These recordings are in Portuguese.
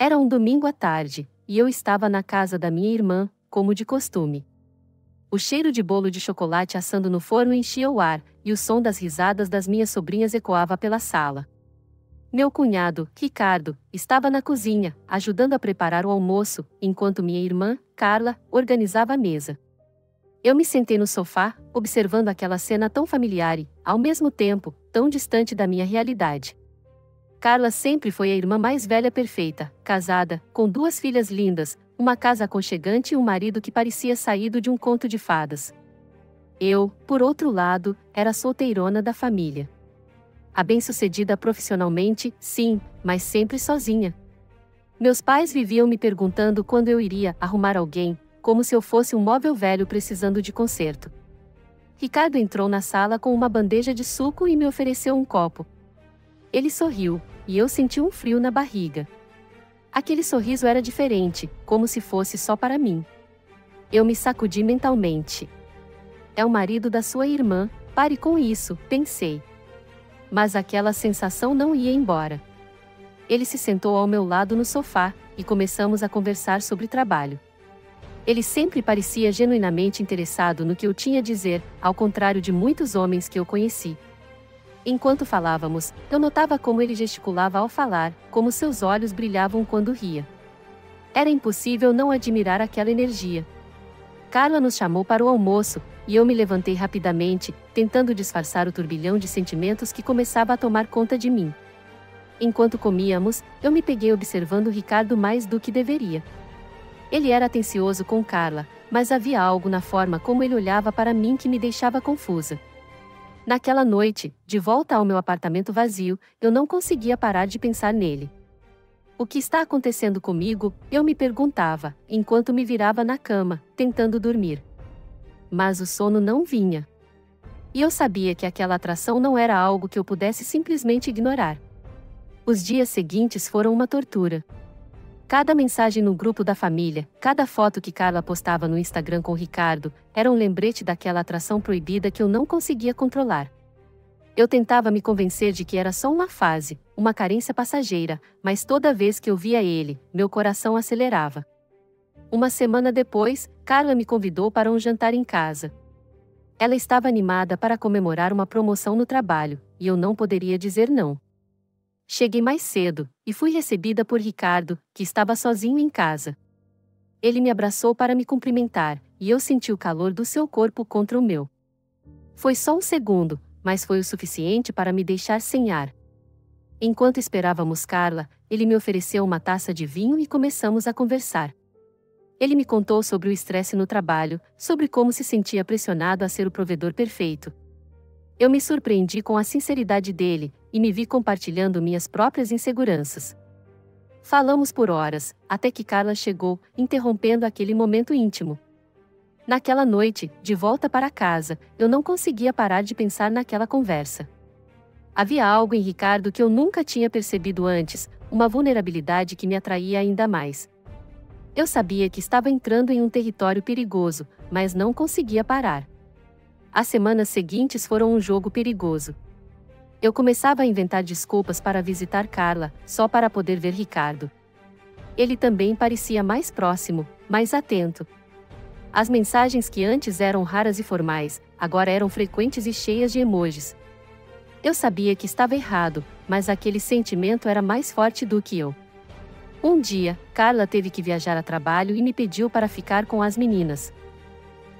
Era um domingo à tarde, e eu estava na casa da minha irmã, como de costume. O cheiro de bolo de chocolate assando no forno enchia o ar, e o som das risadas das minhas sobrinhas ecoava pela sala. Meu cunhado, Ricardo, estava na cozinha, ajudando a preparar o almoço, enquanto minha irmã, Carla, organizava a mesa. Eu me sentei no sofá, observando aquela cena tão familiar e, ao mesmo tempo, tão distante da minha realidade. Carla sempre foi a irmã mais velha perfeita, casada, com 2 filhas lindas, uma casa aconchegante e um marido que parecia saído de um conto de fadas. Eu, por outro lado, era a solteirona da família. A bem-sucedida profissionalmente, sim, mas sempre sozinha. Meus pais viviam me perguntando quando eu iria arrumar alguém, como se eu fosse um móvel velho precisando de conserto. Ricardo entrou na sala com uma bandeja de suco e me ofereceu um copo. Ele sorriu, e eu senti um frio na barriga. Aquele sorriso era diferente, como se fosse só para mim. Eu me sacudi mentalmente. É o marido da sua irmã, pare com isso, pensei. Mas aquela sensação não ia embora. Ele se sentou ao meu lado no sofá, e começamos a conversar sobre trabalho. Ele sempre parecia genuinamente interessado no que eu tinha a dizer, ao contrário de muitos homens que eu conheci. Enquanto falávamos, eu notava como ele gesticulava ao falar, como seus olhos brilhavam quando ria. Era impossível não admirar aquela energia. Carla nos chamou para o almoço, e eu me levantei rapidamente, tentando disfarçar o turbilhão de sentimentos que começava a tomar conta de mim. Enquanto comíamos, eu me peguei observando Ricardo mais do que deveria. Ele era atencioso com Carla, mas havia algo na forma como ele olhava para mim que me deixava confusa. Naquela noite, de volta ao meu apartamento vazio, eu não conseguia parar de pensar nele. O que está acontecendo comigo? Eu me perguntava, enquanto me virava na cama, tentando dormir. Mas o sono não vinha. E eu sabia que aquela atração não era algo que eu pudesse simplesmente ignorar. Os dias seguintes foram uma tortura. Cada mensagem no grupo da família, cada foto que Carla postava no Instagram com Ricardo, era um lembrete daquela atração proibida que eu não conseguia controlar. Eu tentava me convencer de que era só uma fase, uma carência passageira, mas toda vez que eu via ele, meu coração acelerava. Uma semana depois, Carla me convidou para um jantar em casa. Ela estava animada para comemorar uma promoção no trabalho, e eu não poderia dizer não. Cheguei mais cedo, e fui recebida por Ricardo, que estava sozinho em casa. Ele me abraçou para me cumprimentar, e eu senti o calor do seu corpo contra o meu. Foi só um segundo, mas foi o suficiente para me deixar sem ar. Enquanto esperávamos Carla, ele me ofereceu uma taça de vinho e começamos a conversar. Ele me contou sobre o estresse no trabalho, sobre como se sentia pressionado a ser o provedor perfeito. Eu me surpreendi com a sinceridade dele, e me vi compartilhando minhas próprias inseguranças. Falamos por horas, até que Carla chegou, interrompendo aquele momento íntimo. Naquela noite, de volta para casa, eu não conseguia parar de pensar naquela conversa. Havia algo em Ricardo que eu nunca tinha percebido antes, uma vulnerabilidade que me atraía ainda mais. Eu sabia que estava entrando em um território perigoso, mas não conseguia parar. As semanas seguintes foram um jogo perigoso. Eu começava a inventar desculpas para visitar Carla, só para poder ver Ricardo. Ele também parecia mais próximo, mais atento. As mensagens que antes eram raras e formais, agora eram frequentes e cheias de emojis. Eu sabia que estava errado, mas aquele sentimento era mais forte do que eu. Um dia, Carla teve que viajar a trabalho e me pediu para ficar com as meninas.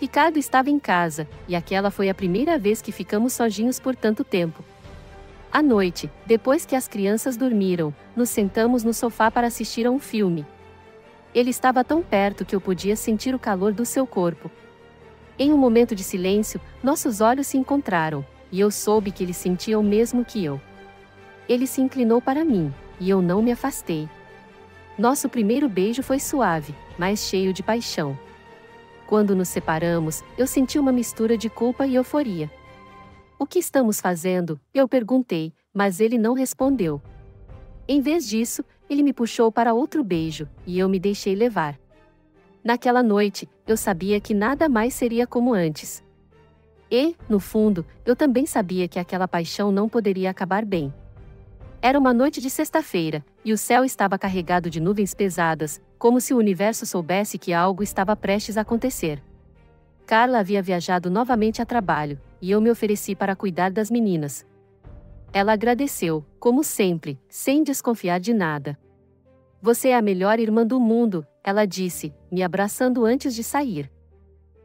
Ricardo estava em casa, e aquela foi a primeira vez que ficamos sozinhos por tanto tempo. À noite, depois que as crianças dormiram, nos sentamos no sofá para assistir a um filme. Ele estava tão perto que eu podia sentir o calor do seu corpo. Em um momento de silêncio, nossos olhos se encontraram, e eu soube que ele sentia o mesmo que eu. Ele se inclinou para mim, e eu não me afastei. Nosso primeiro beijo foi suave, mas cheio de paixão. Quando nos separamos, eu senti uma mistura de culpa e euforia. O que estamos fazendo? Eu perguntei, mas ele não respondeu. Em vez disso, ele me puxou para outro beijo, e eu me deixei levar. Naquela noite, eu sabia que nada mais seria como antes. E, no fundo, eu também sabia que aquela paixão não poderia acabar bem. Era uma noite de sexta-feira, e o céu estava carregado de nuvens pesadas, como se o universo soubesse que algo estava prestes a acontecer. Carla havia viajado novamente a trabalho, e eu me ofereci para cuidar das meninas. Ela agradeceu, como sempre, sem desconfiar de nada. Você é a melhor irmã do mundo, ela disse, me abraçando antes de sair.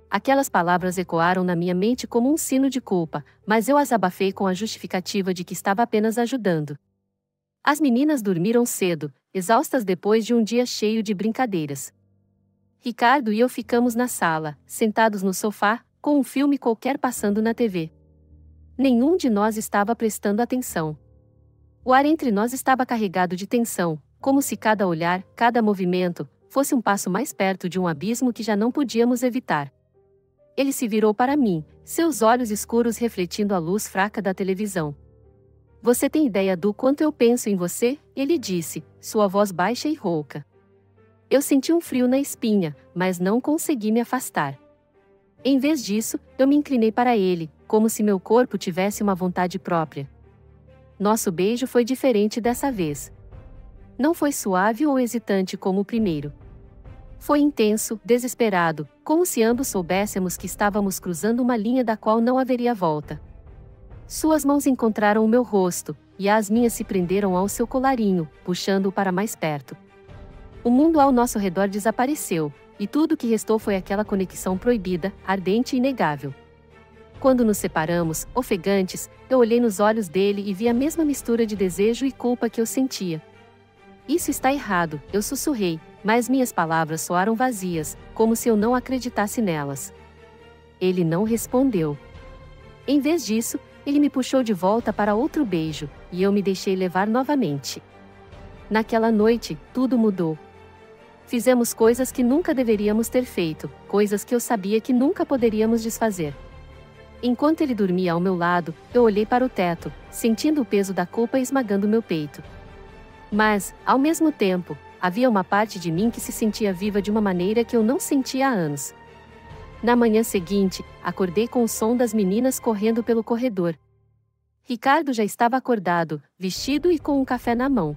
Aquelas palavras ecoaram na minha mente como um sino de culpa, mas eu as abafei com a justificativa de que estava apenas ajudando. As meninas dormiram cedo, exaustas depois de um dia cheio de brincadeiras. Ricardo e eu ficamos na sala, sentados no sofá, com um filme qualquer passando na TV. Nenhum de nós estava prestando atenção. O ar entre nós estava carregado de tensão, como se cada olhar, cada movimento, fosse um passo mais perto de um abismo que já não podíamos evitar. Ele se virou para mim, seus olhos escuros refletindo a luz fraca da televisão. Você tem ideia do quanto eu penso em você? Ele disse, sua voz baixa e rouca. Eu senti um frio na espinha, mas não consegui me afastar. Em vez disso, eu me inclinei para ele, como se meu corpo tivesse uma vontade própria. Nosso beijo foi diferente dessa vez. Não foi suave ou hesitante como o primeiro. Foi intenso, desesperado, como se ambos soubéssemos que estávamos cruzando uma linha da qual não haveria volta. Suas mãos encontraram o meu rosto, e as minhas se prenderam ao seu colarinho, puxando-o para mais perto. O mundo ao nosso redor desapareceu, e tudo o que restou foi aquela conexão proibida, ardente e inegável. Quando nos separamos, ofegantes, eu olhei nos olhos dele e vi a mesma mistura de desejo e culpa que eu sentia. Isso está errado, eu sussurrei, mas minhas palavras soaram vazias, como se eu não acreditasse nelas. Ele não respondeu. Em vez disso, ele me puxou de volta para outro beijo, e eu me deixei levar novamente. Naquela noite, tudo mudou. Fizemos coisas que nunca deveríamos ter feito, coisas que eu sabia que nunca poderíamos desfazer. Enquanto ele dormia ao meu lado, eu olhei para o teto, sentindo o peso da culpa esmagando meu peito. Mas, ao mesmo tempo, havia uma parte de mim que se sentia viva de uma maneira que eu não sentia há anos. Na manhã seguinte, acordei com o som das meninas correndo pelo corredor. Ricardo já estava acordado, vestido e com um café na mão.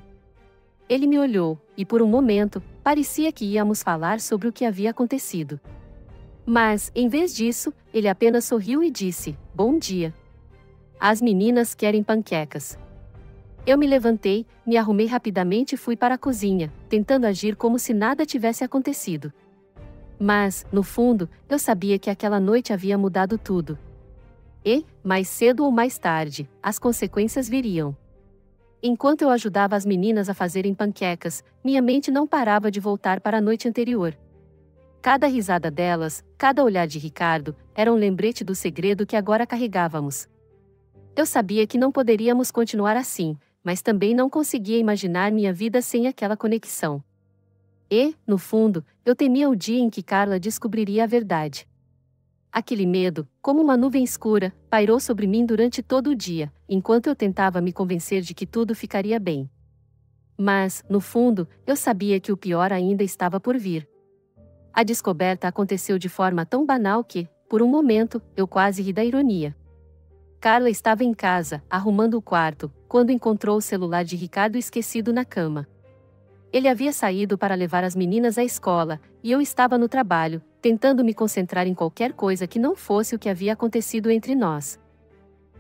Ele me olhou, e por um momento, parecia que íamos falar sobre o que havia acontecido. Mas, em vez disso, ele apenas sorriu e disse, bom dia. As meninas querem panquecas. Eu me levantei, me arrumei rapidamente e fui para a cozinha, tentando agir como se nada tivesse acontecido. Mas, no fundo, eu sabia que aquela noite havia mudado tudo. E, mais cedo ou mais tarde, as consequências viriam. Enquanto eu ajudava as meninas a fazerem panquecas, minha mente não parava de voltar para a noite anterior. Cada risada delas, cada olhar de Ricardo, era um lembrete do segredo que agora carregávamos. Eu sabia que não poderíamos continuar assim, mas também não conseguia imaginar minha vida sem aquela conexão. E, no fundo, eu temia o dia em que Carla descobriria a verdade. Aquele medo, como uma nuvem escura, pairou sobre mim durante todo o dia, enquanto eu tentava me convencer de que tudo ficaria bem. Mas, no fundo, eu sabia que o pior ainda estava por vir. A descoberta aconteceu de forma tão banal que, por um momento, eu quase ri da ironia. Carla estava em casa, arrumando o quarto, quando encontrou o celular de Ricardo esquecido na cama. Ele havia saído para levar as meninas à escola, e eu estava no trabalho, tentando me concentrar em qualquer coisa que não fosse o que havia acontecido entre nós.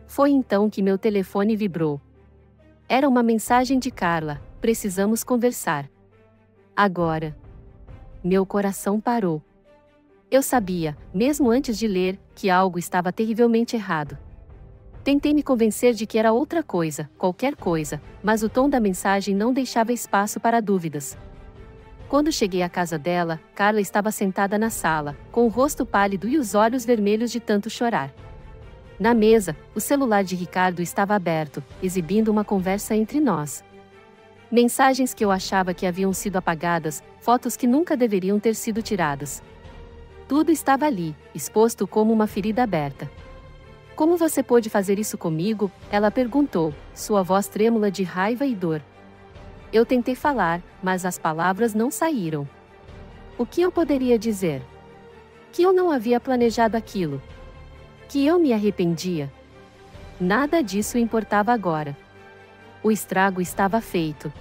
Foi então que meu telefone vibrou. Era uma mensagem de Carla, precisamos conversar. Agora. Meu coração parou. Eu sabia, mesmo antes de ler, que algo estava terrivelmente errado. Tentei me convencer de que era outra coisa, qualquer coisa, mas o tom da mensagem não deixava espaço para dúvidas. Quando cheguei à casa dela, Carla estava sentada na sala, com o rosto pálido e os olhos vermelhos de tanto chorar. Na mesa, o celular de Ricardo estava aberto, exibindo uma conversa entre nós. Mensagens que eu achava que haviam sido apagadas, fotos que nunca deveriam ter sido tiradas. Tudo estava ali, exposto como uma ferida aberta. Como você pôde fazer isso comigo? Ela perguntou, sua voz trêmula de raiva e dor. Eu tentei falar, mas as palavras não saíram. O que eu poderia dizer? Que eu não havia planejado aquilo. Que eu me arrependia. Nada disso importava agora. O estrago estava feito.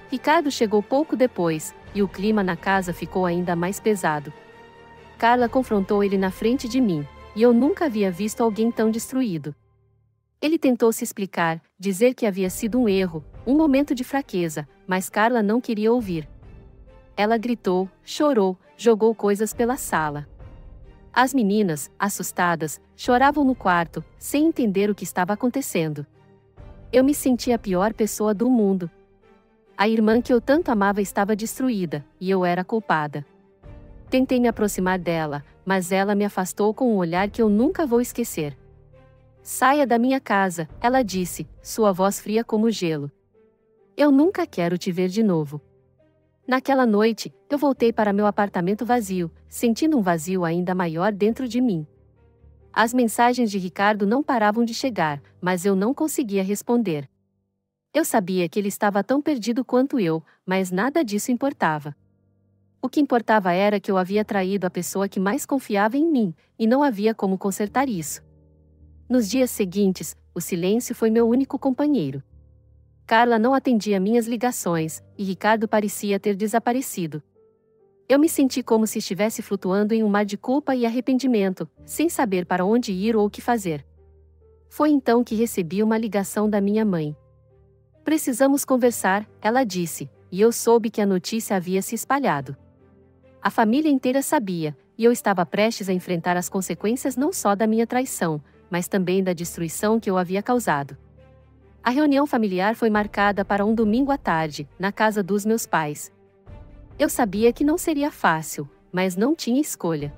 Ricardo chegou pouco depois, e o clima na casa ficou ainda mais pesado. Carla confrontou ele na frente de mim, e eu nunca havia visto alguém tão destruído. Ele tentou se explicar, dizer que havia sido um erro, um momento de fraqueza, mas Carla não queria ouvir. Ela gritou, chorou, jogou coisas pela sala. As meninas, assustadas, choravam no quarto, sem entender o que estava acontecendo. Eu me senti a pior pessoa do mundo. A irmã que eu tanto amava estava destruída, e eu era culpada. Tentei me aproximar dela, mas ela me afastou com um olhar que eu nunca vou esquecer. Saia da minha casa, ela disse, sua voz fria como gelo. Eu nunca quero te ver de novo. Naquela noite, eu voltei para meu apartamento vazio, sentindo um vazio ainda maior dentro de mim. As mensagens de Ricardo não paravam de chegar, mas eu não conseguia responder. Eu sabia que ele estava tão perdido quanto eu, mas nada disso importava. O que importava era que eu havia traído a pessoa que mais confiava em mim, e não havia como consertar isso. Nos dias seguintes, o silêncio foi meu único companheiro. Carla não atendia minhas ligações, e Ricardo parecia ter desaparecido. Eu me senti como se estivesse flutuando em um mar de culpa e arrependimento, sem saber para onde ir ou o que fazer. Foi então que recebi uma ligação da minha mãe. Precisamos conversar, ela disse, e eu soube que a notícia havia se espalhado. A família inteira sabia, e eu estava prestes a enfrentar as consequências não só da minha traição, mas também da destruição que eu havia causado. A reunião familiar foi marcada para um domingo à tarde, na casa dos meus pais. Eu sabia que não seria fácil, mas não tinha escolha.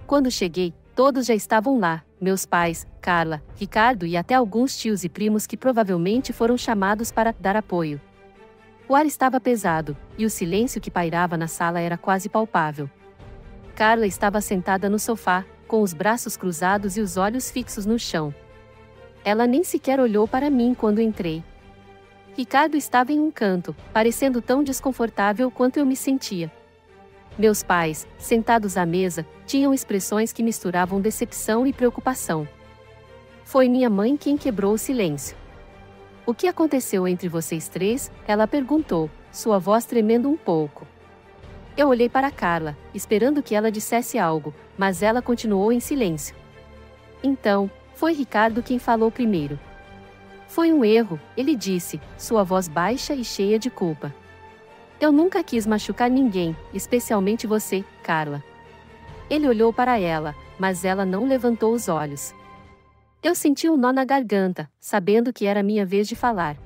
Quando cheguei, todos já estavam lá, meus pais, Carla, Ricardo e até alguns tios e primos que provavelmente foram chamados para dar apoio. O ar estava pesado, e o silêncio que pairava na sala era quase palpável. Carla estava sentada no sofá, com os braços cruzados e os olhos fixos no chão. Ela nem sequer olhou para mim quando entrei. Ricardo estava em um canto, parecendo tão desconfortável quanto eu me sentia. Meus pais, sentados à mesa, tinham expressões que misturavam decepção e preocupação. Foi minha mãe quem quebrou o silêncio. O que aconteceu entre vocês três? Ela perguntou, sua voz tremendo um pouco. Eu olhei para Carla, esperando que ela dissesse algo, mas ela continuou em silêncio. Então, foi Ricardo quem falou primeiro. Foi um erro, ele disse, sua voz baixa e cheia de culpa. Eu nunca quis machucar ninguém, especialmente você, Carla. Ele olhou para ela, mas ela não levantou os olhos. Eu senti um nó na garganta, sabendo que era minha vez de falar.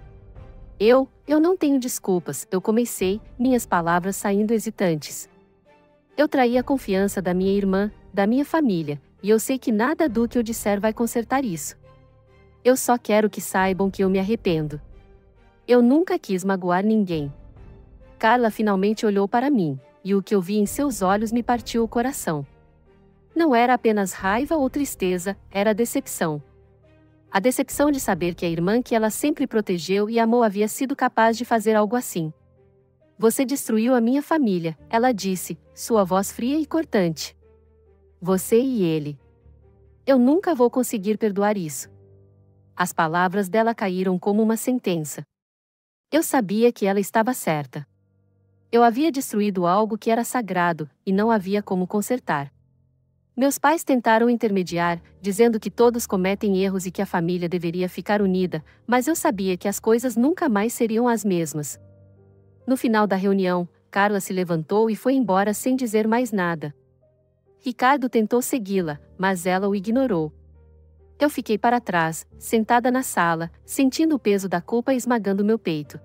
Eu não tenho desculpas, eu comecei, minhas palavras saindo hesitantes. Eu traí a confiança da minha irmã, da minha família, e eu sei que nada do que eu disser vai consertar isso. Eu só quero que saibam que eu me arrependo. Eu nunca quis magoar ninguém. Carla finalmente olhou para mim, e o que eu vi em seus olhos me partiu o coração. Não era apenas raiva ou tristeza, era decepção. A decepção de saber que a irmã que ela sempre protegeu e amou havia sido capaz de fazer algo assim. Você destruiu a minha família, ela disse, sua voz fria e cortante. Você e ele. Eu nunca vou conseguir perdoar isso. As palavras dela caíram como uma sentença. Eu sabia que ela estava certa. Eu havia destruído algo que era sagrado, e não havia como consertar. Meus pais tentaram intermediar, dizendo que todos cometem erros e que a família deveria ficar unida, mas eu sabia que as coisas nunca mais seriam as mesmas. No final da reunião, Carla se levantou e foi embora sem dizer mais nada. Ricardo tentou segui-la, mas ela o ignorou. Eu fiquei para trás, sentada na sala, sentindo o peso da culpa esmagando meu peito.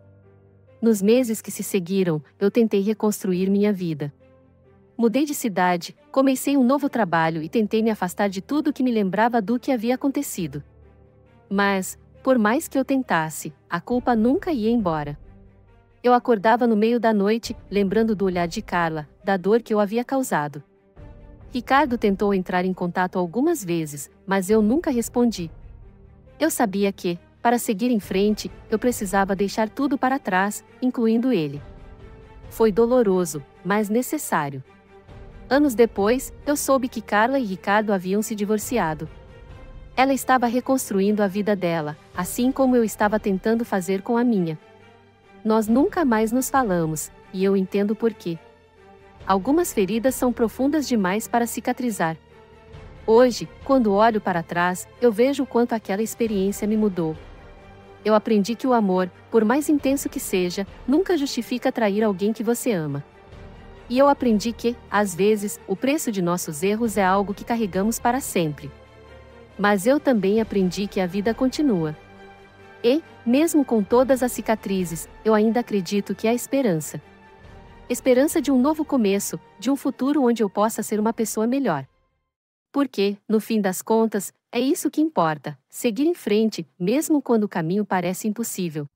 Nos meses que se seguiram, eu tentei reconstruir minha vida. Mudei de cidade, comecei um novo trabalho e tentei me afastar de tudo que me lembrava do que havia acontecido. Mas, por mais que eu tentasse, a culpa nunca ia embora. Eu acordava no meio da noite, lembrando do olhar de Carla, da dor que eu havia causado. Ricardo tentou entrar em contato algumas vezes, mas eu nunca respondi. Eu sabia que, para seguir em frente, eu precisava deixar tudo para trás, incluindo ele. Foi doloroso, mas necessário. Anos depois, eu soube que Carla e Ricardo haviam se divorciado. Ela estava reconstruindo a vida dela, assim como eu estava tentando fazer com a minha. Nós nunca mais nos falamos, e eu entendo por quê. Algumas feridas são profundas demais para cicatrizar. Hoje, quando olho para trás, eu vejo o quanto aquela experiência me mudou. Eu aprendi que o amor, por mais intenso que seja, nunca justifica trair alguém que você ama. E eu aprendi que, às vezes, o preço de nossos erros é algo que carregamos para sempre. Mas eu também aprendi que a vida continua. E, mesmo com todas as cicatrizes, eu ainda acredito que há esperança. Esperança de um novo começo, de um futuro onde eu possa ser uma pessoa melhor. Porque, no fim das contas, é isso que importa, seguir em frente, mesmo quando o caminho parece impossível.